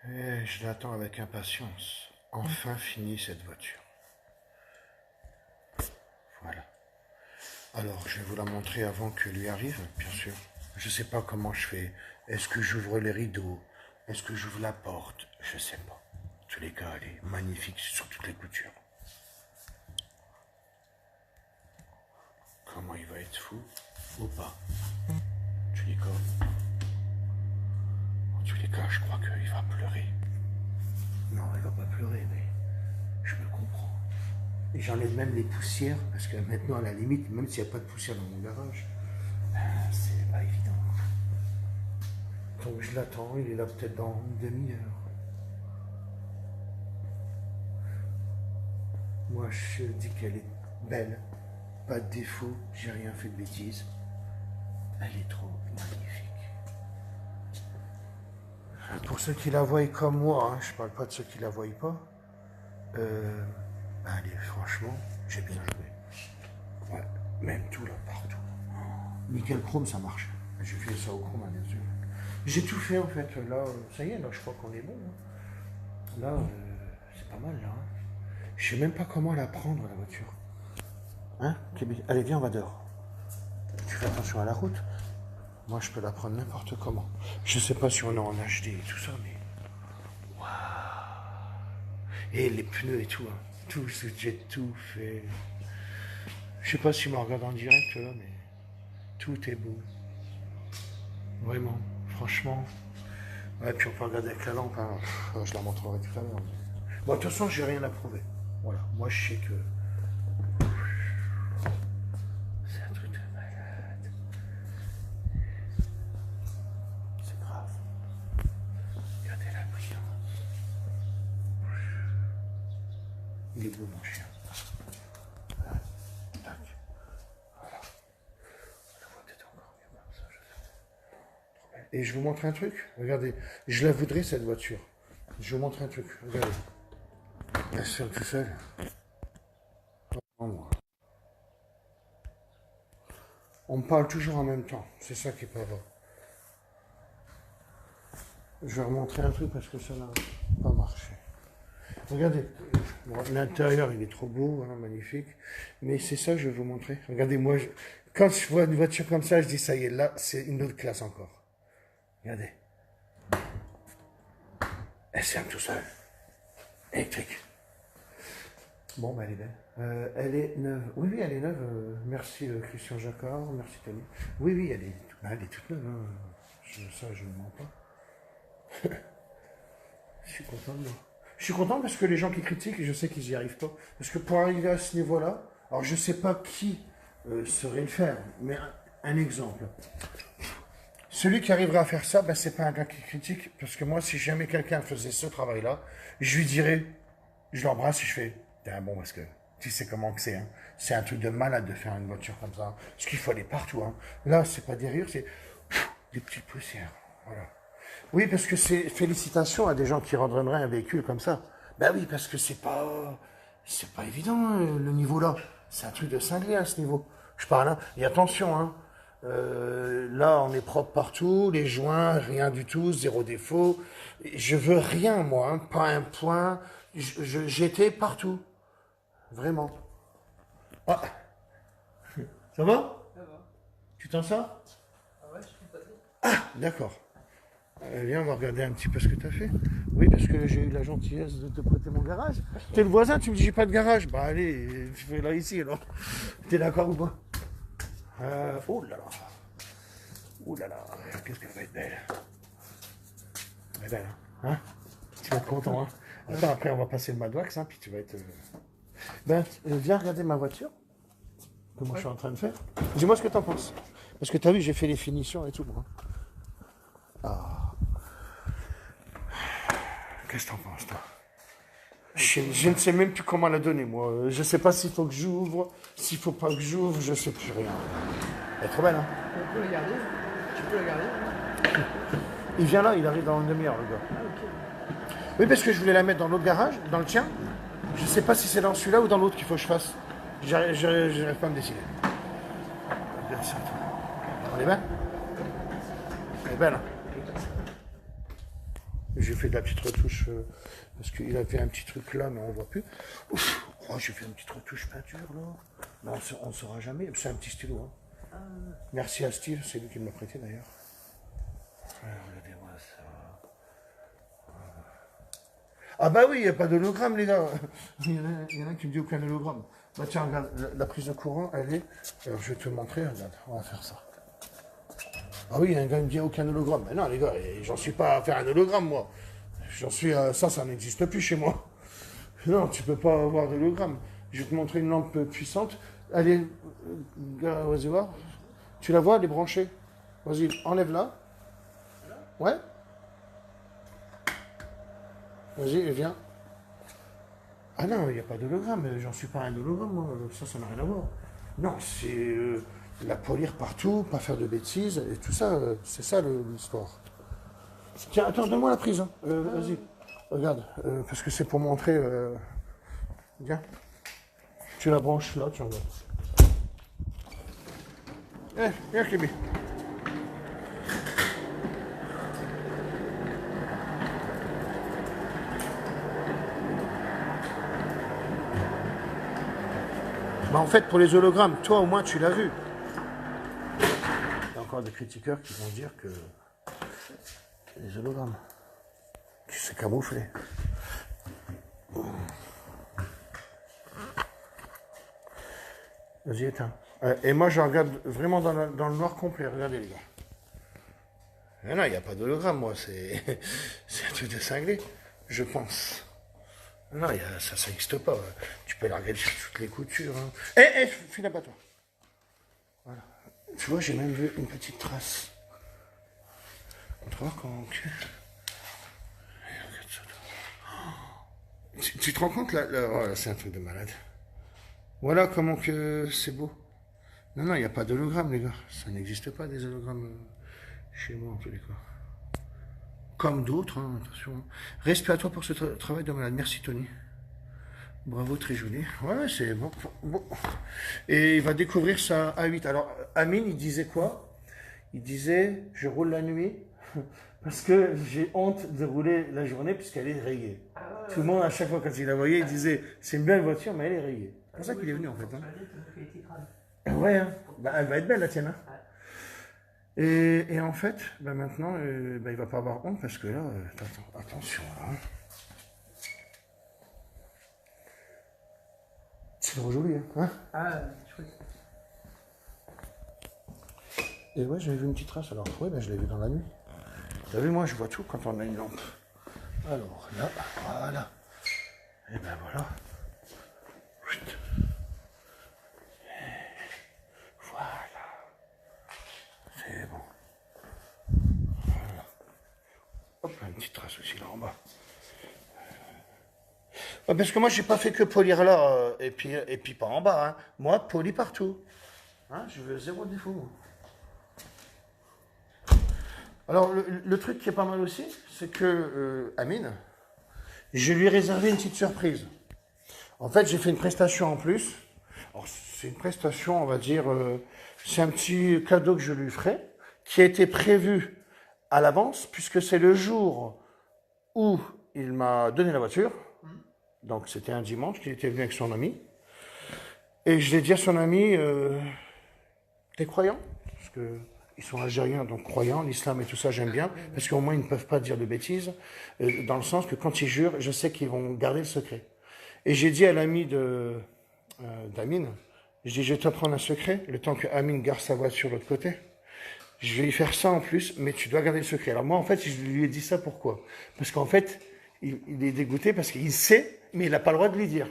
Et je l'attends avec impatience. Enfin fini cette voiture. Voilà. Alors, je vais vous la montrer avant que lui arrive, bien sûr. Je sais pas comment je fais. Est-ce que j'ouvre les rideaux? Est-ce que j'ouvre la porte? Je sais pas. En tous les cas, elle est magnifique sur toutes les coutures. Comment il va être fou ou pas? Tu les cas. En tous les cas, je crois qu'il va pleurer. Non, il va pas pleurer, mais je me comprends. Et j'enlève même les poussières, parce que maintenant, à la limite, même s'il n'y a pas de poussière dans mon garage, c'est pas évident. Donc je l'attends, il est là peut-être dans une demi-heure. Moi, je dis qu'elle est belle, pas de défaut, j'ai rien fait de bêtises. Elle est trop magnifique. Pour ceux qui la voient comme moi, hein, je parle pas de ceux qui la voient pas, allez, franchement, j'ai bien joué. Ouais, même tout là, partout. Nickel chrome, ça marche. J'ai fait ça au chrome, bien sûr. J'ai tout fait en fait. Là, ça y est, là, je crois qu'on est bon. Hein. Là, c'est pas mal là. Hein. Je sais même pas comment la prendre la voiture. Hein? Allez, viens, on va dehors. Tu fais attention à la route. Moi, je peux la prendre n'importe comment. Je sais pas si on est en HD et tout ça, mais. Waouh! Et les pneus et tout, hein. Tout, j'ai tout fait. Je sais pas si on me regarde en direct là, mais tout est beau. Vraiment, franchement. Ouais, puis on peut regarder avec la lampe, hein. Je la montrerai tout à l'heure. Bon, de toute façon, j'ai rien à prouver. Voilà, moi je sais que. C'est un truc de malade. C'est grave. Regardez la brillance. Il est beau, mon chien. Voilà. Tac. Voilà. On le voit peut-être encore mieux comme ça, je sais pas. Et je vous montre un truc. Regardez, je la voudrais cette voiture. Je vous montre un truc. Regardez. Elle se ferme tout seul. On me parle toujours en même temps. C'est ça qui est pas vrai. Je vais remontrer un truc parce que ça n'a pas marché. Regardez. Bon, l'intérieur, il est trop beau, hein, magnifique. Mais c'est ça que je vais vous montrer. Regardez, moi, quand je vois une voiture comme ça, je dis ça y est, là, c'est une autre classe encore. Regardez. Elle se ferme tout seul. Électrique. Bon, ben, elle est belle. Elle est neuve. Oui, oui, elle est neuve. Merci Christian Jacquard, merci Tony. Oui, oui, elle est toute neuve. Hein. Ça, je ne mens pas. Je suis content de moi. Je suis content parce que les gens qui critiquent, je sais qu'ils n'y arrivent pas. Parce que pour arriver à ce niveau-là, alors je ne sais pas qui saurait le faire, mais un exemple. Celui qui arriverait à faire ça, ben, c'est pas un gars qui critique. Parce que moi, si jamais quelqu'un faisait ce travail-là, je lui dirais, je l'embrasse et je fais, t'es un bon parce que tu sais comment que c'est. Hein. C'est un truc de malade de faire une voiture comme ça. Parce qu'il faut aller partout. Hein. Là, c'est pas des rires, c'est des petites poussières. Voilà. Oui, parce que c'est félicitations à des gens qui rendraient un véhicule comme ça. Ben oui, parce que c'est pas évident hein, le niveau là. C'est un truc de cinglé à ce niveau. Je parle. Hein. Et attention, hein. Là, on est propre partout, les joints, rien du tout, zéro défaut. Je veux rien, moi, hein, pas un point. J'étais partout, vraiment. Ah, ça va? Ça va. Tu t'en sors? Ah ouais, je suis pas tout. Ah, d'accord. Viens, on va regarder un petit peu ce que tu as fait. Oui, parce que j'ai eu la gentillesse de te prêter mon garage. T'es le voisin, tu me dis j'ai pas de garage. Bah allez, je fais là ici alors. T'es d'accord ou pas? Oh là là. Oh là là, qu'est-ce qu'elle va être belle. Elle est belle, hein, tu vas être content, hein. Attends, après on va passer le Madwax, hein, puis tu vas être... Ben, viens regarder ma voiture. Que moi je suis en train de faire. Dis-moi ce que t'en penses. Parce que t'as vu, j'ai fait les finitions et tout, moi. Ah. Qu'est-ce que t'en penses, toi? Je ne sais même plus comment la donner, moi. Je sais pas s'il faut que j'ouvre, s'il faut pas que j'ouvre, je sais plus rien. Elle est trop belle, hein. On peut la garder. Tu peux la garder. Il vient là, il arrive dans une demi-heure, le gars. Ah ok. Oui, parce que je voulais la mettre dans l'autre garage, dans le tien. Je sais pas si c'est dans celui-là ou dans l'autre qu'il faut que je fasse. J'arrive pas à me décider. Regarde ça, toi. Elle est belle? Elle est belle, hein. J'ai fait de la petite retouche, parce qu'il a fait un petit truc là, mais on voit plus. Ouf, oh, j'ai fait une petite retouche peinture, là. Mais on ne saura jamais. C'est un petit stylo, hein. Merci à Steve, c'est lui qui me l'a prêté, d'ailleurs. Regardez-moi ça. Ah bah oui, il n'y a pas d'hologramme, les gars. Il y en a qui me disent aucun hologramme. Bah tiens, regarde, la prise de courant, elle est... Alors, je vais te montrer, regarde, on va faire ça. Ah oui, il y a un gars qui me dit aucun hologramme. Mais non, les gars, j'en suis pas à faire un hologramme, moi. J'en suis à... Ça n'existe plus chez moi. Non, tu peux pas avoir d'hologramme. Je vais te montrer une lampe puissante. Allez, gars, vas-y voir. Tu la vois, elle est branchée. Vas-y, enlève-la. Ouais. Vas-y, viens. Ah non, il n'y a pas d'hologramme. J'en suis pas un hologramme, moi. Ça n'a rien à voir. Non, c'est la polir partout, pas faire de bêtises, et tout ça. C'est ça l'histoire. Tiens, attends, donne-moi la prise. Hein. Vas-y. Regarde, parce que c'est pour montrer... Viens. Tu la branches là, tu regardes. Viens, Clémy. Bah en fait, pour les hologrammes, toi au moins tu l'as vu. Il y a encore des critiqueurs qui vont dire que les hologrammes, qui s'est camouflé. Vas-y, éteins. Et moi, je regarde vraiment dans le noir complet. Regardez, les gars. Mais non, il n'y a pas d'hologramme, moi. C'est un truc de cinglé, je pense. Non, ça n'existe pas. Tu peux la regarder sur toutes les coutures. Hein. File là-bas, toi. Voilà. Tu vois, j'ai même vu une petite trace. Tu vois comment... Tu te rends compte, là, oh, c'est un truc de malade. Voilà comment que c'est beau. Non, il n'y a pas d'hologramme, les gars. Ça n'existe pas, des hologrammes chez moi, en tous les cas. Comme d'autres, hein, attention. Respect à toi pour ce travail de malade. Merci, Tony. Bravo, très joli. Ouais, c'est bon. Et il va découvrir ça à 8. Alors, Amine, il disait quoi? Il disait, je roule la nuit parce que j'ai honte de rouler la journée puisqu'elle est rayée. Tout le monde, à chaque fois, quand il la voyait, il disait, c'est une belle voiture, mais elle est rayée. C'est pour ça qu'il est venu, en fait. Hein. Ouais, hein. Bah, elle va être belle, la tienne. Hein. Et en fait, bah, maintenant, il va pas avoir honte parce que là, attention. Hein. C'est trop joli, hein. Chouette. Et ouais, j'avais vu une petite trace, alors ouais, je l'ai vu dans la nuit. T'as vu, moi, je vois tout quand on a une lampe. Alors, là, voilà. Et ben voilà. Voilà. C'est bon. Voilà. Hop, une petite trace aussi là en bas. Parce que moi, j'ai pas fait que polir là, et puis pas en bas. Hein. Moi, poli partout. Hein, je veux zéro défaut. Alors, le truc qui est pas mal aussi, c'est que Amine, je lui ai réservé une petite surprise. En fait, j'ai fait une prestation en plus. Alors, c'est une prestation, on va dire, c'est un petit cadeau que je lui ferai, qui a été prévu à l'avance, puisque c'est le jour où il m'a donné la voiture. Donc, c'était un dimanche qu'il était venu avec son ami. Et je l'ai dit à son ami, t'es croyant? Parce que ils sont algériens, donc croyants, l'islam et tout ça, j'aime bien, parce qu'au moins, ils ne peuvent pas dire de bêtises, dans le sens que quand ils jurent, je sais qu'ils vont garder le secret. Et j'ai dit à l'ami d'Amine, je dis, je vais t'apprendre un secret, le temps que Amine garde sa voiture de l'autre côté. Je vais lui faire ça en plus, mais tu dois garder le secret. Alors moi, en fait, je lui ai dit ça pourquoi? Parce qu'en fait, il est dégoûté parce qu'il sait, mais il n'a pas le droit de lui dire.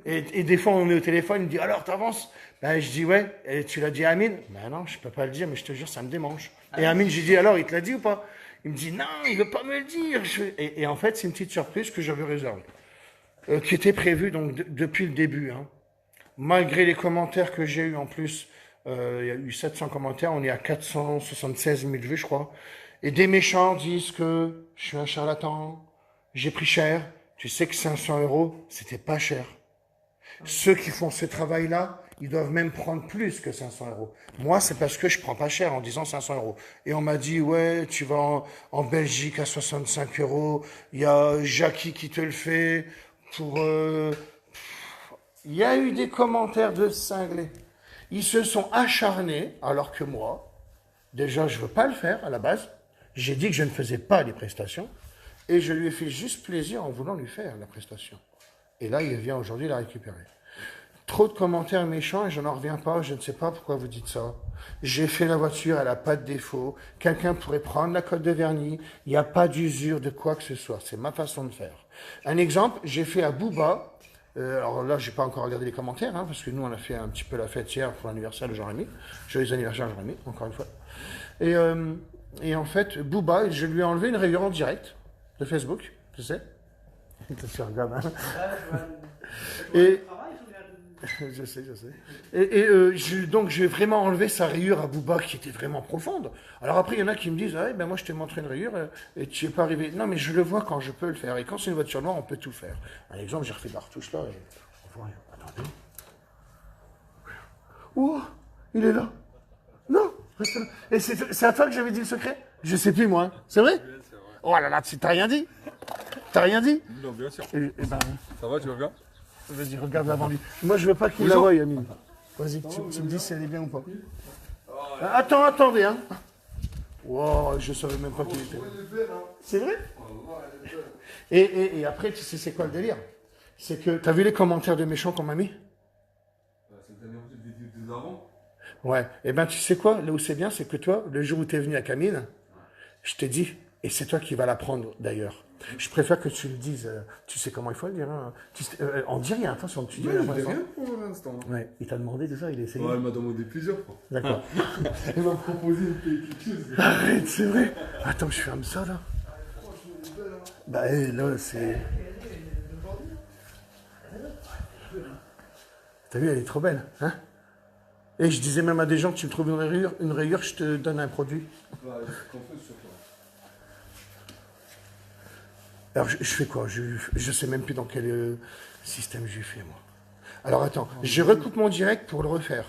Et des fois, on est au téléphone, il me dit, alors, t'avances? Ben, je dis, ouais. Et tu l'as dit à Amine? Ben non, je peux pas le dire, mais je te jure, ça me démange. Et Amine, j'ai dit, alors, il te l'a dit ou pas? Il me dit, non, il veut pas me le dire. Et en fait, c'est une petite surprise que j'avais réservée. Qui était prévue donc depuis le début. Hein. Malgré les commentaires que j'ai eus en plus, il y a eu 700 commentaires, on est à 476 000 vues, je crois. Et des méchants disent que je suis un charlatan, j'ai pris cher. Tu sais que 500 €, c'était pas cher. Ceux qui font ce travail-là, Ils doivent même prendre plus que 500 euros. Moi, c'est parce que je prends pas cher en disant 500 euros. Et on m'a dit, ouais, tu vas en Belgique à 65 euros. Il y a Jackie qui te le fait pour... Il y a eu des commentaires de cinglés. Ils se sont acharnés, alors que moi, déjà, je veux pas le faire à la base. J'ai dit que je ne faisais pas les prestations. Et je lui ai fait juste plaisir en voulant lui faire la prestation. Et là, il vient aujourd'hui la récupérer. Trop de commentaires méchants et je n'en reviens pas, je ne sais pas pourquoi vous dites ça. J'ai fait la voiture, elle n'a pas de défaut. Quelqu'un pourrait prendre la colle de vernis, il n'y a pas d'usure de quoi que ce soit. C'est ma façon de faire. Un exemple, j'ai fait à Booba, alors là, je n'ai pas encore regardé les commentaires, hein, parce que nous, on a fait un petit peu la fête hier pour l'anniversaire de Jean-Rémy. Joyeux anniversaire Jean-Rémy, encore une fois. Et en fait, Booba, je lui ai enlevé une rayure en direct de Facebook, tu sais. Tu regardes, hein. Et... Je sais. Donc j'ai vraiment enlevé sa rayure à Booba qui était vraiment profonde. Alors après, il y en a qui me disent, ah, ben moi je t'ai montré une rayure et tu n'y es pas arrivé. Non, mais je le vois quand je peux le faire. Et quand c'est une voiture noire, on peut tout faire. Par exemple, j'ai refait de la retouche là. Et... Attendez. Oh, il est là. Non, reste là. Et c'est à toi que j'avais dit le secret? Je sais plus moi. Hein. C'est vrai? Oh là là, t'as rien dit? T'as rien dit? Non, bien sûr. Et ben... Ça va, tu vas bien? Vas-y, regarde l'avant lui. Moi, je veux pas qu'il la voie, Amine. Vas-y, tu me dis si elle est bien ou pas. Attendez, hein. Wow, je savais même pas qu'il était. C'est vrai? Et après, tu sais, c'est quoi le délire? C'est que, t'as vu les commentaires de méchants qu'on m'a mis? C'est le dernier vidéo des avant. Ouais. Et ben, tu sais quoi? Là où c'est bien, c'est que toi, le jour où t'es venu à Camille, je t'ai dit, et c'est toi qui vas la prendre d'ailleurs. Je préfère que tu le dises. Tu sais comment il faut le dire. Hein. On dit rien, attention, tu dis Ouais, je dis rien pour l'instant. Ouais, il t'a demandé déjà, il a essayé. Ouais, elle m'a demandé plusieurs fois. D'accord. Elle m'a proposé quelque chose. Arrête, c'est vrai. Attends, je ferme ça là. Bah là, c'est... T'as vu, elle est trop belle, hein? Et je disais même à des gens que tu me trouves une rayure, je te donne un produit. Ouais, qu'en fait, sur toi. Alors, je fais quoi? Je sais même plus dans quel système j'ai fait, moi. Alors, attends, je recoupe mon direct pour le refaire.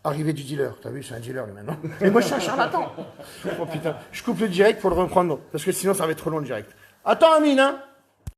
Arrivée du dealer. T'as vu, c'est un dealer, lui, maintenant. Et moi, je suis un charlatan. Oh, putain. Je coupe le direct pour le reprendre, parce que sinon, ça va être trop long, le direct. Attends, Amine, hein.